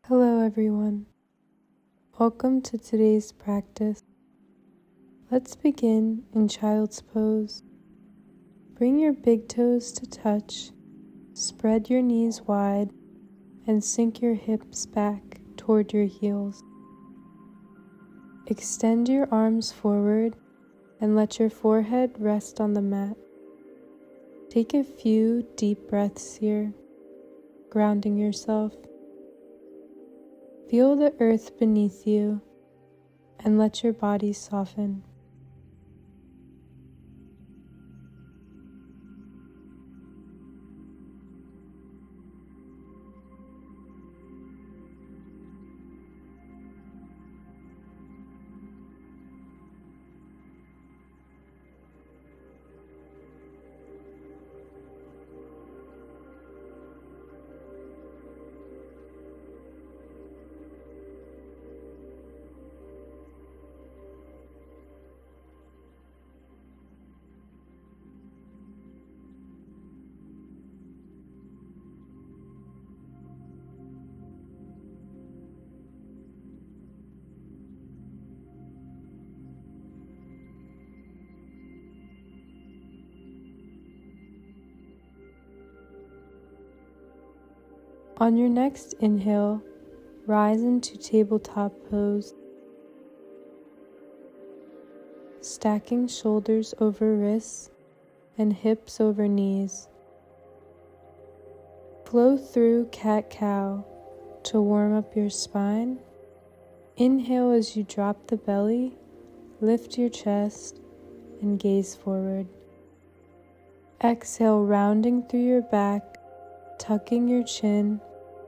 Hello everyone. Welcome to today's practice. Let's begin in child's pose. Bring your big toes to touch, spread your knees wide, and sink your hips back toward your heels. Extend your arms forward and let your forehead rest on the mat. Take a few deep breaths here, grounding yourself. Feel the earth beneath you and let your body soften. On your next inhale, rise into tabletop pose, stacking shoulders over wrists and hips over knees. Flow through cat-cow to warm up your spine. Inhale as you drop the belly, lift your chest, and gaze forward. Exhale, rounding through your back, tucking your chin,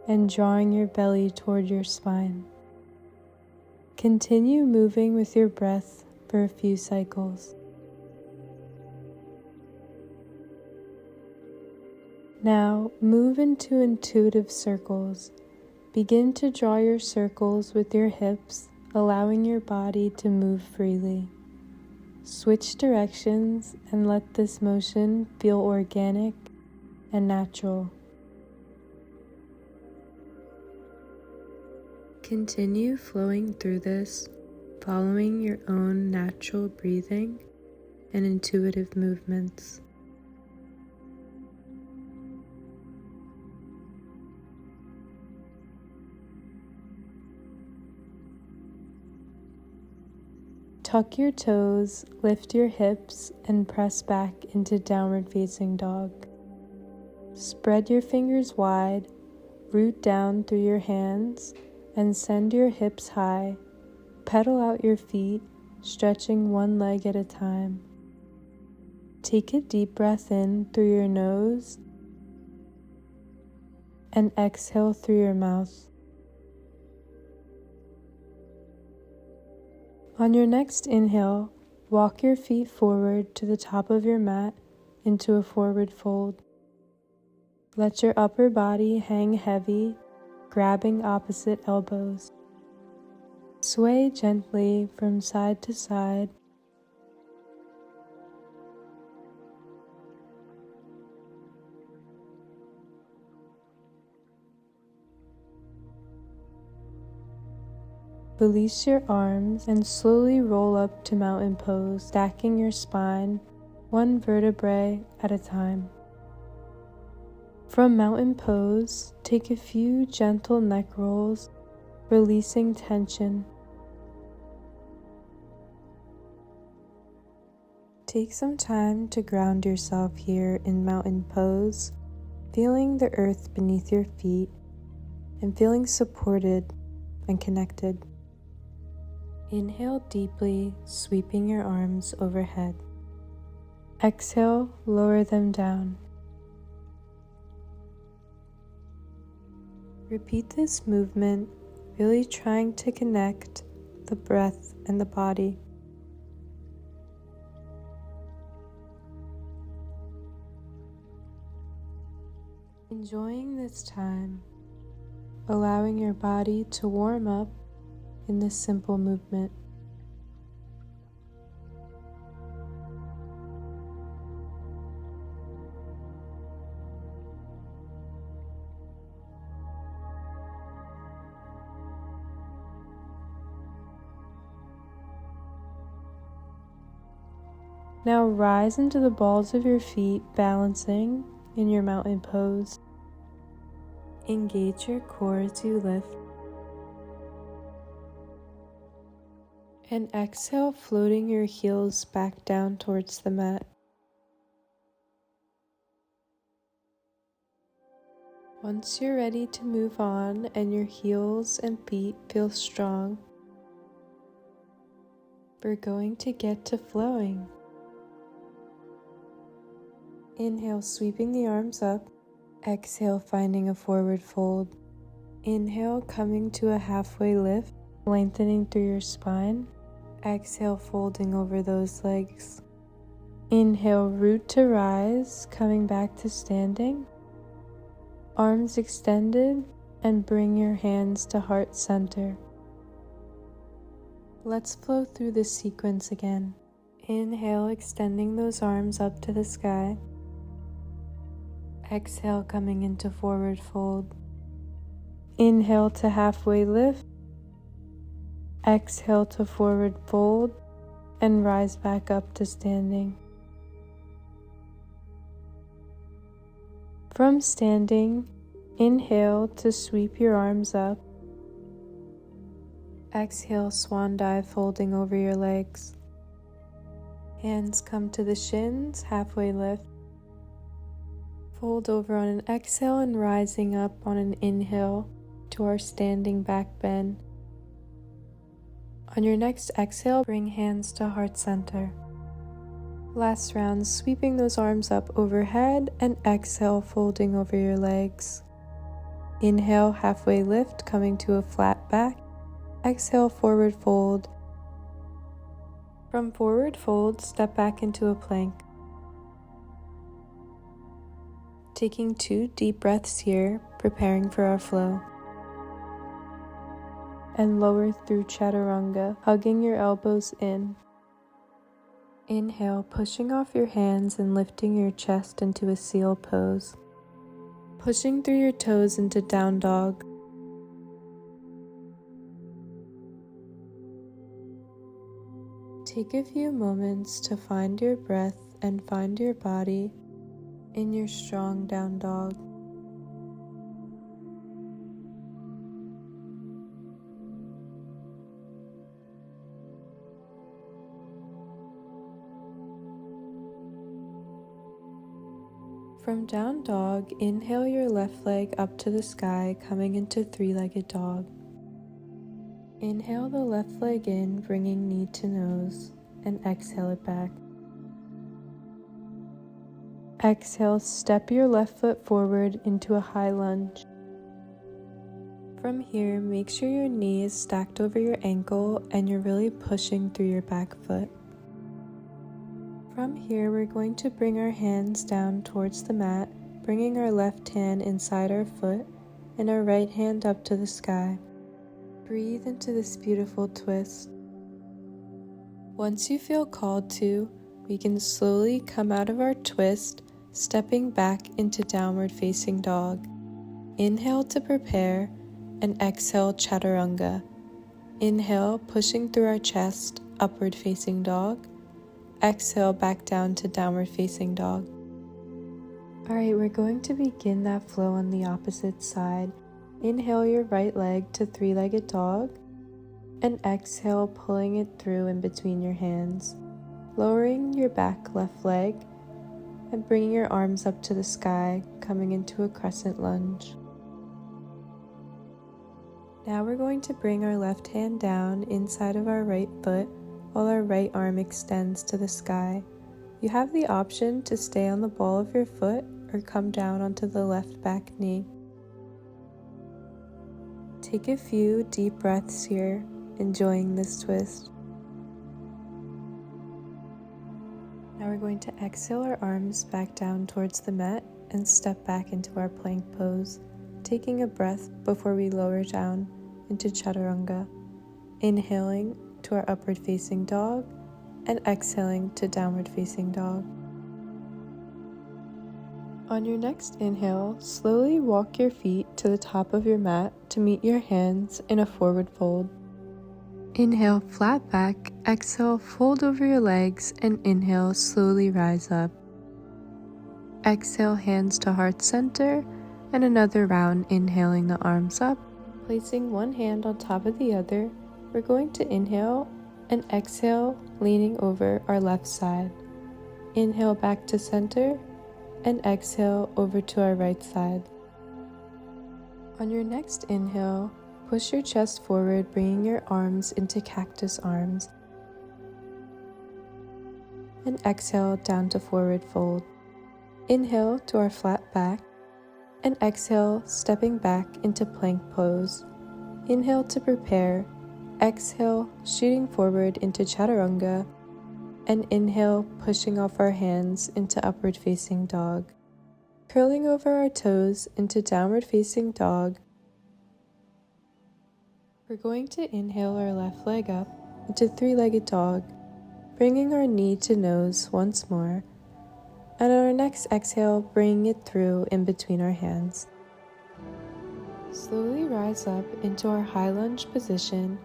and drawing your belly toward your spine. Continue moving with your breath for a few cycles. Now move into intuitive circles. Begin to draw your circles with your hips, allowing your body to move freely. Switch directions and let this motion feel organic and natural. Continue flowing through this, following your own natural breathing and intuitive movements. Tuck your toes, lift your hips, and press back into downward facing dog. Spread your fingers wide, root down through your hands, and send your hips high. Pedal out your feet, stretching one leg at a time. Take a deep breath in through your nose and exhale through your mouth. On your next inhale, walk your feet forward to the top of your mat into a forward fold. Let your upper body hang heavy, grabbing opposite elbows. Sway gently from side to side. Release your arms and slowly roll up to mountain pose, stacking your spine one vertebrae at a time. From mountain pose, take a few gentle neck rolls, releasing tension. Take some time to ground yourself here in mountain pose, feeling the earth beneath your feet and feeling supported and connected. Inhale deeply, sweeping your arms overhead. Exhale, lower them down. Repeat this movement, really trying to connect the breath and the body. Enjoying this time, allowing your body to warm up in this simple movement. Now rise into the balls of your feet, balancing in your mountain pose. Engage your core as you lift. And exhale, floating your heels back down towards the mat. Once you're ready to move on and your heels and feet feel strong, we're going to get to flowing. Inhale, sweeping the arms up. Exhale, finding a forward fold. Inhale, coming to a halfway lift, lengthening through your spine. Exhale, folding over those legs. Inhale, root to rise, coming back to standing. Arms extended, and bring your hands to heart center. Let's flow through this sequence again. Inhale, extending those arms up to the sky. Exhale, coming into forward fold. Inhale to halfway lift. Exhale to forward fold and rise back up to standing. From standing, inhale to sweep your arms up. Exhale, swan dive, folding over your legs. Hands come to the shins, halfway lift. Fold over on an exhale and rising up on an inhale to our standing back bend. On your next exhale, bring hands to heart center. Last round, sweeping those arms up overhead and exhale, folding over your legs. Inhale, halfway lift, coming to a flat back. Exhale, forward fold. From forward fold, step back into a plank. Taking 2 deep breaths here, preparing for our flow. And lower through chaturanga, hugging your elbows in. Inhale, pushing off your hands and lifting your chest into a seal pose. Pushing through your toes into down dog. Take a few moments to find your breath and find your body in your strong down dog. From down dog, inhale your left leg up to the sky, coming into 3-legged dog. Inhale the left leg in, bringing knee to nose, and exhale it back. Exhale, step your left foot forward into a high lunge. From here, make sure your knee is stacked over your ankle and you're really pushing through your back foot. From here, we're going to bring our hands down towards the mat, bringing our left hand inside our foot and our right hand up to the sky. Breathe into this beautiful twist. Once you feel called to, we can slowly come out of our twist, stepping back into downward facing dog. Inhale to prepare and exhale chaturanga. Inhale, pushing through our chest, upward facing dog. Exhale, back down to downward facing dog. Alright, we're going to begin that flow on the opposite side. Inhale your right leg to 3-legged dog and exhale, pulling it through in between your hands. Lowering your back left leg and bringing your arms up to the sky, coming into a crescent lunge. Now we're going to bring our left hand down inside of our right foot while our right arm extends to the sky. You have the option to stay on the ball of your foot or come down onto the left back knee. Take a few deep breaths here, enjoying this twist. Now we're going to exhale our arms back down towards the mat and step back into our plank pose, taking a breath before we lower down into chaturanga, inhaling to our upward facing dog and exhaling to downward facing dog. On your next inhale, slowly walk your feet to the top of your mat to meet your hands in a forward fold. Inhale, flat back. Exhale, fold over your legs, and inhale, slowly rise up. Exhale, hands to heart center, and another round, inhaling the arms up. Placing one hand on top of the other, we're going to inhale and exhale, leaning over our left side. Inhale back to center, and exhale over to our right side. On your next inhale, push your chest forward, bringing your arms into cactus arms. And exhale down to forward fold. Inhale to our flat back, and exhale, stepping back into plank pose. Inhale to prepare, exhale, shooting forward into chaturanga, and inhale, pushing off our hands into upward facing dog. Curling over our toes into downward facing dog. We're going to inhale our left leg up into three-legged dog, bringing our knee to nose once more, and on our next exhale, bringing it through in between our hands. Slowly rise up into our high lunge position,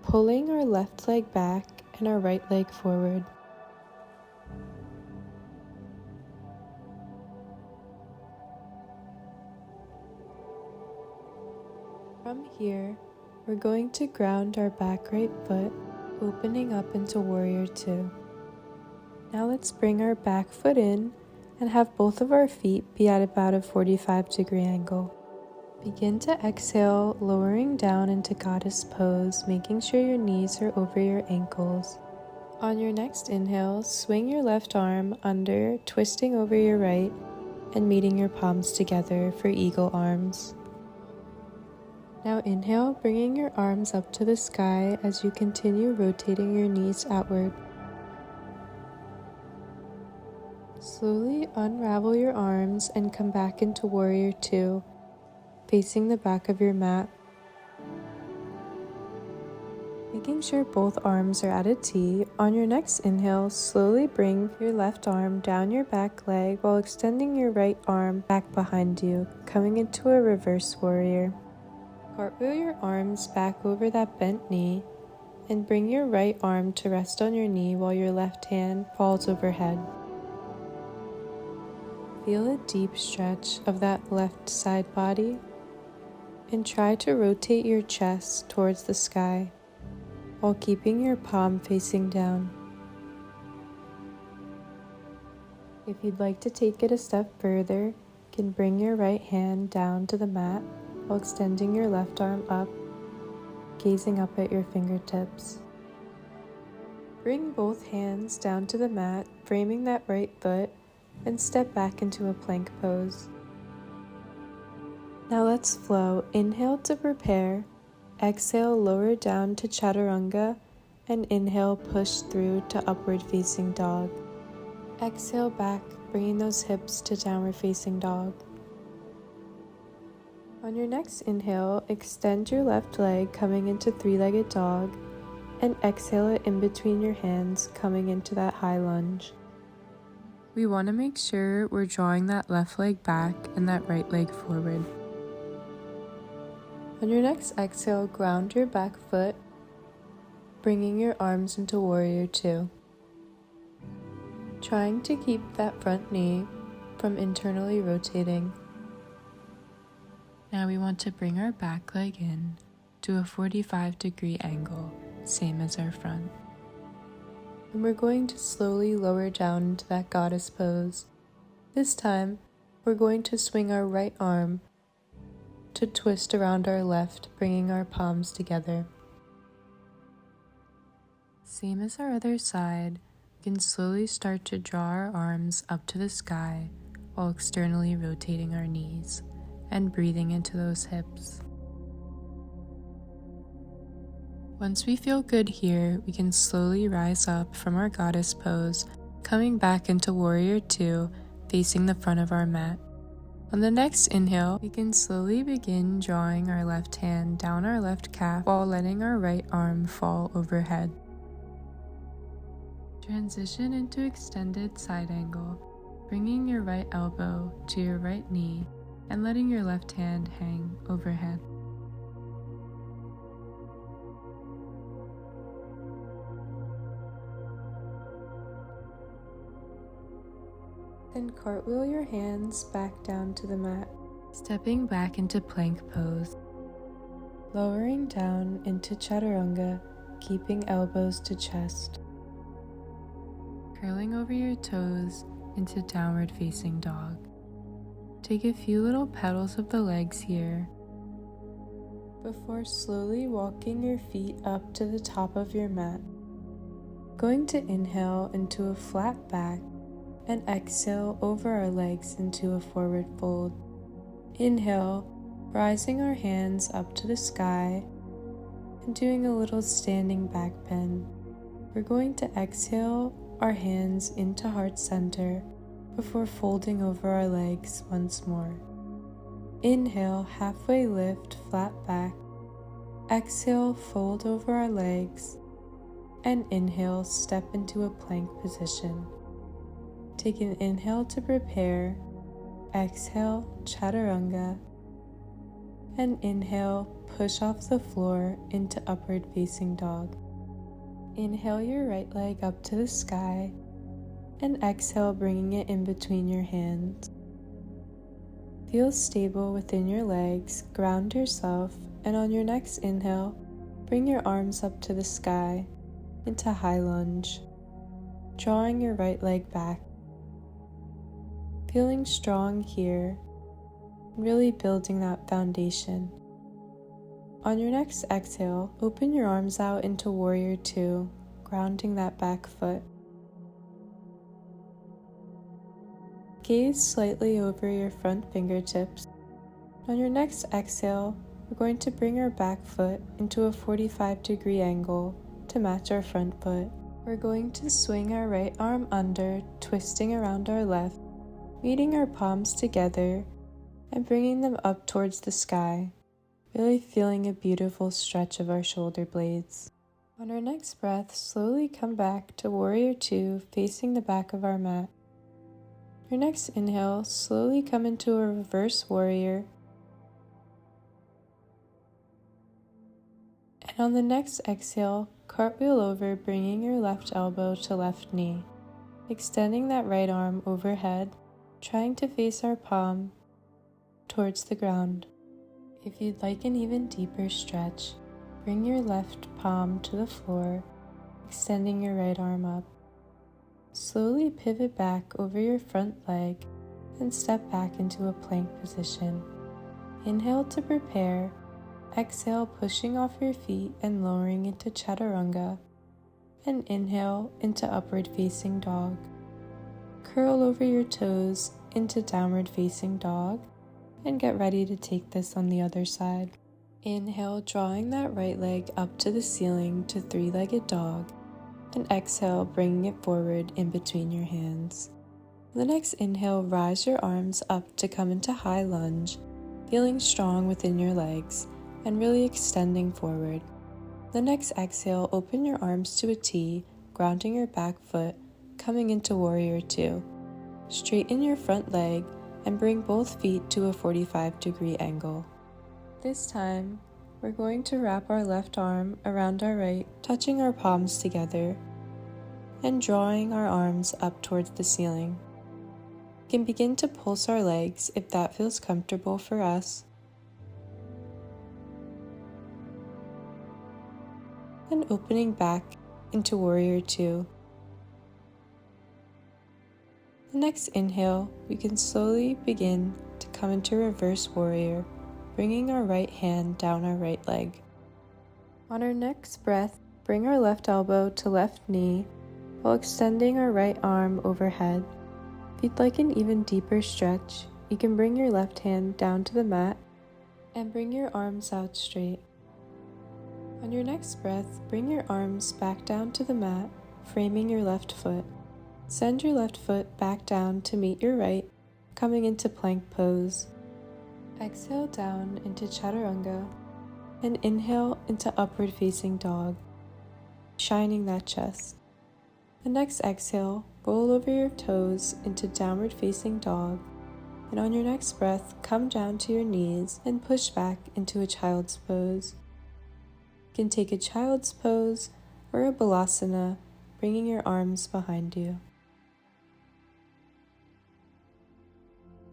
pulling our left leg back and our right leg forward. From here, we're going to ground our back right foot, opening up into Warrior Two. Now let's bring our back foot in and have both of our feet be at about a 45-degree angle. Begin to exhale, lowering down into Goddess Pose, making sure your knees are over your ankles. On your next inhale, swing your left arm under, twisting over your right, and meeting your palms together for Eagle Arms. Now inhale, bringing your arms up to the sky as you continue rotating your knees outward. Slowly unravel your arms and come back into Warrior Two, facing the back of your mat. Making sure both arms are at a T. On your next inhale, slowly bring your left arm down your back leg while extending your right arm back behind you, coming into a reverse warrior. Cartwheel your arms back over that bent knee and bring your right arm to rest on your knee while your left hand falls overhead. Feel a deep stretch of that left side body and try to rotate your chest towards the sky while keeping your palm facing down. If you'd like to take it a step further, you can bring your right hand down to the mat while extending your left arm up, gazing up at your fingertips. Bring both hands down to the mat, framing that right foot, and step back into a plank pose. Now let's flow. Inhale to prepare, exhale, lower down to chaturanga, and inhale, push through to upward facing dog. Exhale back, bringing those hips to downward facing dog. On your next inhale, extend your left leg, coming into three-legged dog, and exhale it in between your hands, coming into that high lunge. We want to make sure we're drawing that left leg back and that right leg forward. On your next exhale, ground your back foot, bringing your arms into Warrior Two. Trying to keep that front knee from internally rotating. Now we want to bring our back leg in to a 45-degree angle, same as our front. And we're going to slowly lower down into that Goddess Pose. This time, we're going to swing our right arm to twist around our left, bringing our palms together. Same as our other side, we can slowly start to draw our arms up to the sky while externally rotating our knees and breathing into those hips. Once we feel good here, we can slowly rise up from our Goddess Pose, coming back into Warrior Two, facing the front of our mat. On the next inhale, we can slowly begin drawing our left hand down our left calf while letting our right arm fall overhead. Transition into extended side angle, bringing your right elbow to your right knee and letting your left hand hang overhead. and cartwheel your hands back down to the mat, stepping back into plank pose. Lowering down into chaturanga, keeping elbows to chest. Curling over your toes into downward facing dog. Take a few little pedals of the legs here before slowly walking your feet up to the top of your mat. Going to inhale into a flat back and exhale over our legs into a forward fold. Inhale, rising our hands up to the sky and doing a little standing back bend. We're going to exhale our hands into heart center before folding over our legs once more. Inhale, halfway lift, flat back. Exhale, fold over our legs. And inhale, step into a plank position. Take an inhale to prepare. Exhale, chaturanga. And inhale, push off the floor into upward facing dog. Inhale your right leg up to the sky. And exhale, bringing it in between your hands. Feel stable within your legs, ground yourself, and on your next inhale, bring your arms up to the sky into high lunge, drawing your right leg back. Feeling strong here, really building that foundation. On your next exhale, open your arms out into Warrior Two, grounding that back foot. Gaze slightly over your front fingertips. On your next exhale, we're going to bring our back foot into a 45-degree angle to match our front foot. We're going to swing our right arm under, twisting around our left, meeting our palms together and bringing them up towards the sky, really feeling a beautiful stretch of our shoulder blades. On our next breath, slowly come back to Warrior Two, facing the back of our mat. Your next inhale, slowly come into a reverse warrior. And on the next exhale, cartwheel over, bringing your left elbow to left knee, extending that right arm overhead, trying to face our palm towards the ground. If you'd like an even deeper stretch, bring your left palm to the floor, extending your right arm up. Slowly pivot back over your front leg and step back into a plank position. Inhale to prepare. Exhale, pushing off your feet and lowering into chaturanga. And inhale into upward facing dog. Curl over your toes into downward facing dog and get ready to take this on the other side. Inhale, drawing that right leg up to the ceiling to three-legged dog. And exhale, bringing it forward in between your hands. On the next inhale, rise your arms up to come into high lunge, feeling strong within your legs and really extending forward. The next exhale, open your arms to a T, grounding your back foot, coming into Warrior Two. Straighten your front leg and bring both feet to a 45-degree angle. This time, we're going to wrap our left arm around our right, touching our palms together and drawing our arms up towards the ceiling. We can begin to pulse our legs if that feels comfortable for us. And opening back into Warrior Two. The next inhale, we can slowly begin to come into Reverse Warrior, bringing our right hand down our right leg. On our next breath, bring our left elbow to left knee while extending our right arm overhead. If you'd like an even deeper stretch, you can bring your left hand down to the mat and bring your arms out straight. On your next breath, bring your arms back down to the mat, framing your left foot. Send your left foot back down to meet your right, coming into plank pose. Exhale down into chaturanga and inhale into upward facing dog, shining that chest. The next exhale, roll over your toes into downward facing dog, and on your next breath, come down to your knees and push back into a child's pose. You can take a child's pose or a balasana, bringing your arms behind you.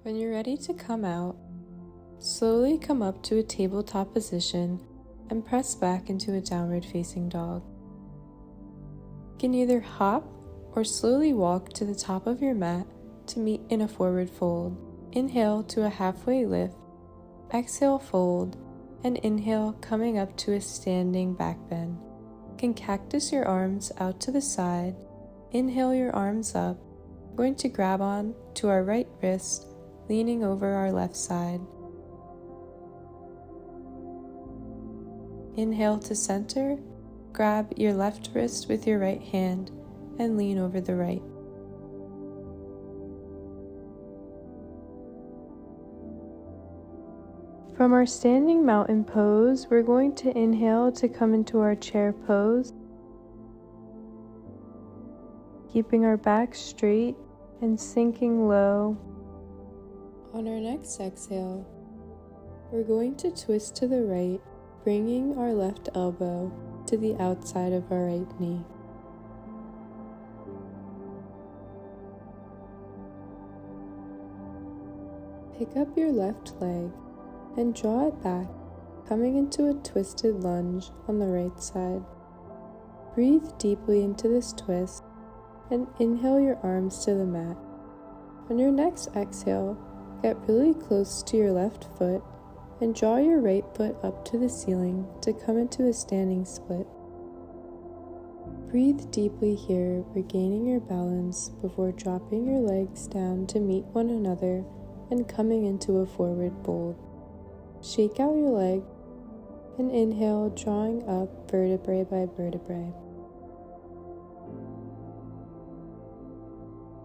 When you're ready to come out, slowly come up to a tabletop position and press back into a downward facing dog. You can either hop or slowly walk to the top of your mat to meet in a forward fold. Inhale to a halfway lift, exhale fold, and inhale coming up to a standing back bend. You can cactus your arms out to the side, inhale your arms up. We're going to grab on to our right wrist, leaning over our left side. Inhale to center, grab your left wrist with your right hand and lean over the right. From our standing mountain pose, we're going to inhale to come into our chair pose, keeping our back straight and sinking low. On our next exhale, we're going to twist to the right, bringing our left elbow to the outside of our right knee. Pick up your left leg and draw it back, coming into a twisted lunge on the right side. Breathe deeply into this twist and inhale your arms to the mat. On your next exhale, get really close to your left foot and draw your right foot up to the ceiling to come into a standing split. Breathe deeply here, regaining your balance before dropping your legs down to meet one another and coming into a forward fold. Shake out your leg and inhale, drawing up vertebrae by vertebrae.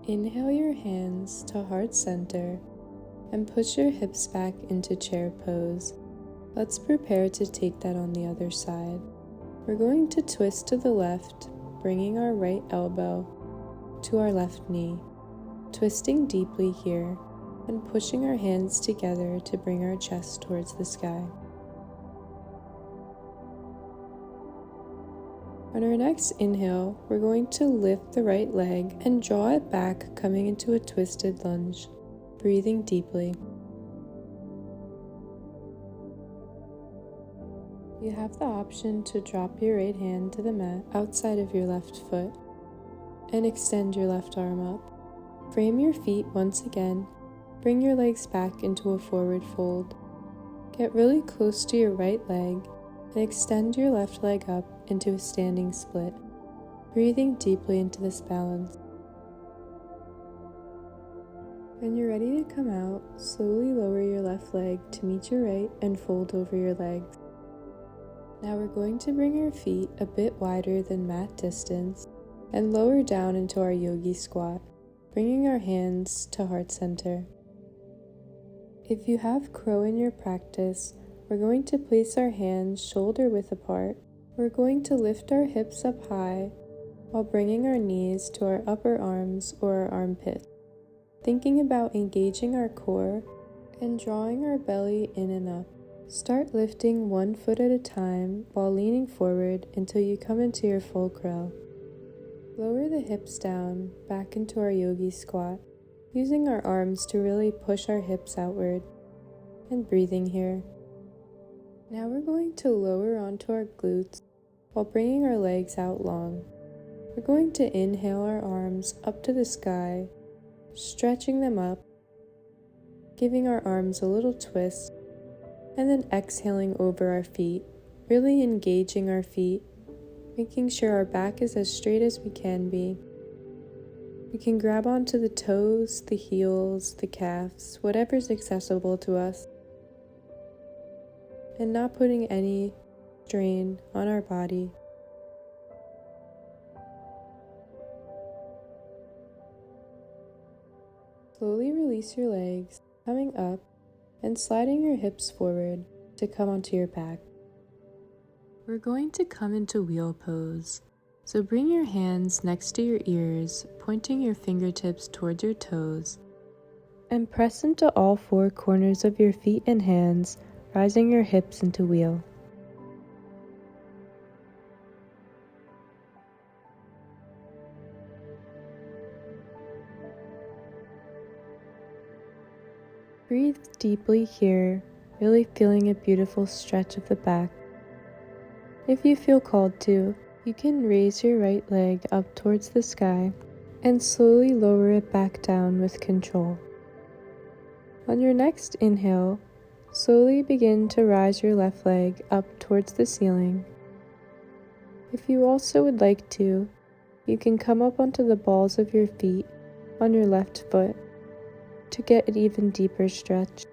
Inhale your hands to heart center and push your hips back into chair pose. Let's prepare to take that on the other side. We're going to twist to the left, bringing our right elbow to our left knee, twisting deeply here and pushing our hands together to bring our chest towards the sky. On our next inhale, we're going to lift the right leg and draw it back, coming into a twisted lunge, breathing deeply. You have the option to drop your right hand to the mat outside of your left foot and extend your left arm up. Frame your feet once again. Bring your legs back into a forward fold. Get really close to your right leg and extend your left leg up into a standing split, breathing deeply into this balance. When you're ready to come out, slowly lower your left leg to meet your right and fold over your legs. Now we're going to bring our feet a bit wider than mat distance and lower down into our yogi squat, bringing our hands to heart center. If you have crow in your practice, we're going to place our hands shoulder width apart. We're going to lift our hips up high while bringing our knees to our upper arms or our armpits, thinking about engaging our core and drawing our belly in and up. Start lifting one foot at a time while leaning forward until you come into your full crow. Lower the hips down back into our yogi squat, using our arms to really push our hips outward and breathing here. Now we're going to lower onto our glutes while bringing our legs out long. We're going to inhale our arms up to the sky, stretching them up, giving our arms a little twist, and then exhaling over our feet, really engaging our feet, making sure our back is as straight as we can be. We can grab onto the toes, the heels, the calves, whatever's accessible to us, and not putting any strain on our body. Slowly release your legs, coming up and sliding your hips forward to come onto your back. We're going to come into wheel pose. So bring your hands next to your ears, pointing your fingertips towards your toes, and press into all four corners of your feet and hands, rising your hips into wheel. Breathe deeply here, really feeling a beautiful stretch of the back. If you feel called to, you can raise your right leg up towards the sky and slowly lower it back down with control. On your next inhale, slowly begin to rise your left leg up towards the ceiling. If you also would like to, you can come up onto the balls of your feet on your left foot to get an even deeper stretch.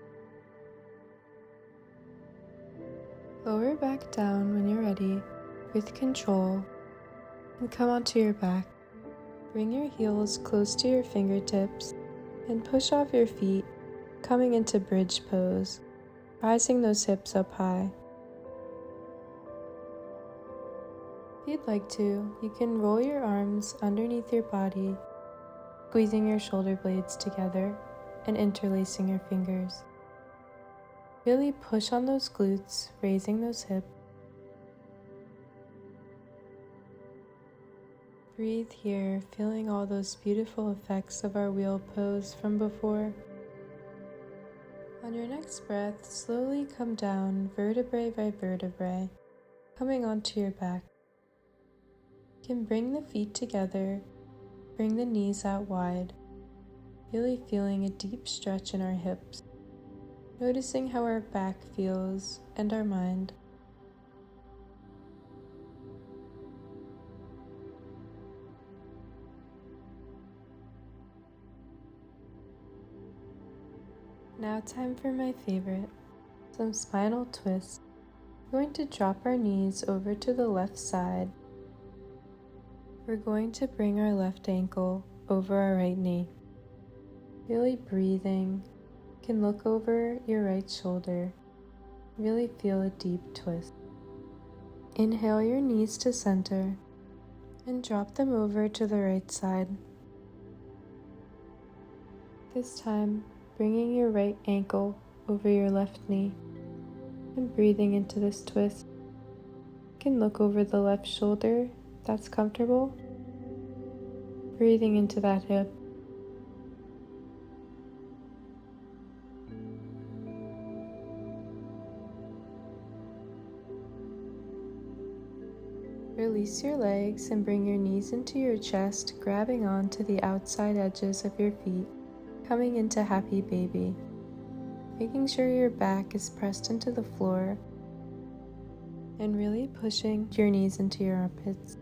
Lower back down when you're ready with control and come onto your back. Bring your heels close to your fingertips and push off your feet, coming into bridge pose, rising those hips up high. If you'd like to, you can roll your arms underneath your body, squeezing your shoulder blades together and interlacing your fingers. Really push on those glutes, raising those hips. Breathe here, feeling all those beautiful effects of our wheel pose from before. On your next breath, slowly come down vertebrae by vertebrae, coming onto your back. You can bring the feet together, bring the knees out wide, really feeling a deep stretch in our hips, noticing how our back feels and our mind. Now time for my favorite, some spinal twists. We're going to drop our knees over to the left side. We're going to bring our left ankle over our right knee. Really breathing. You can look over your right shoulder. Really feel a deep twist. Inhale your knees to center and drop them over to the right side. This time, bringing your right ankle over your left knee and breathing into this twist. You can look over the left shoulder if that's comfortable. Breathing into that hip. Release your legs and bring your knees into your chest, grabbing onto the outside edges of your feet, coming into happy baby. Making sure your back is pressed into the floor and really pushing your knees into your armpits.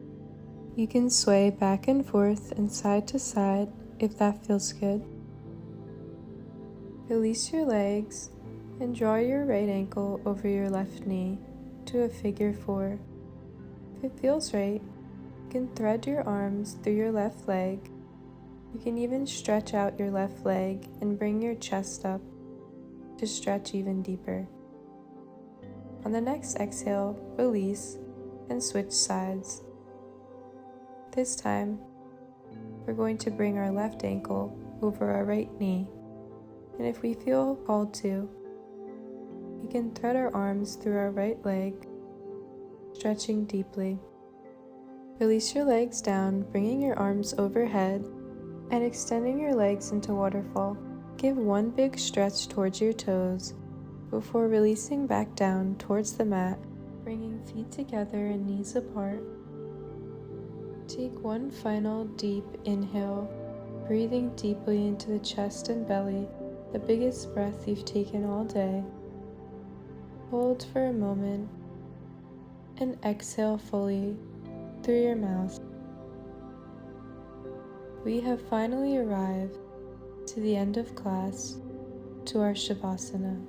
You can sway back and forth and side to side if that feels good. Release your legs and draw your right ankle over your left knee to a figure 4. If it feels right, you can thread your arms through your left leg. You can even stretch out your left leg and bring your chest up to stretch even deeper. On the next exhale, release and switch sides. This time, we're going to bring our left ankle over our right knee. And if we feel called to, we can thread our arms through our right leg, stretching deeply. Release your legs down, bringing your arms overhead and extending your legs into waterfall. Give one big stretch towards your toes before releasing back down towards the mat, bringing feet together and knees apart. Take one final deep inhale, breathing deeply into the chest and belly, the biggest breath you've taken all day. Hold for a moment and exhale fully through your mouth. We have finally arrived to the end of class, to our Shavasana.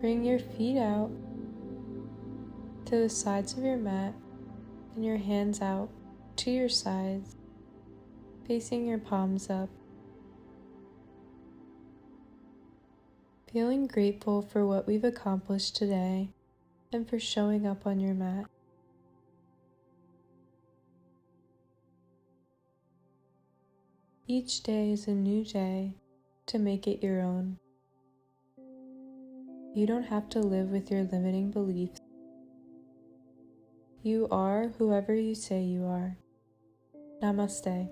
Bring your feet out to the sides of your mat and your hands out to your sides, facing your palms up. Feeling grateful for what we've accomplished today and for showing up on your mat. Each day is a new day to make it your own. You don't have to live with your limiting beliefs. You are whoever you say you are. Namaste.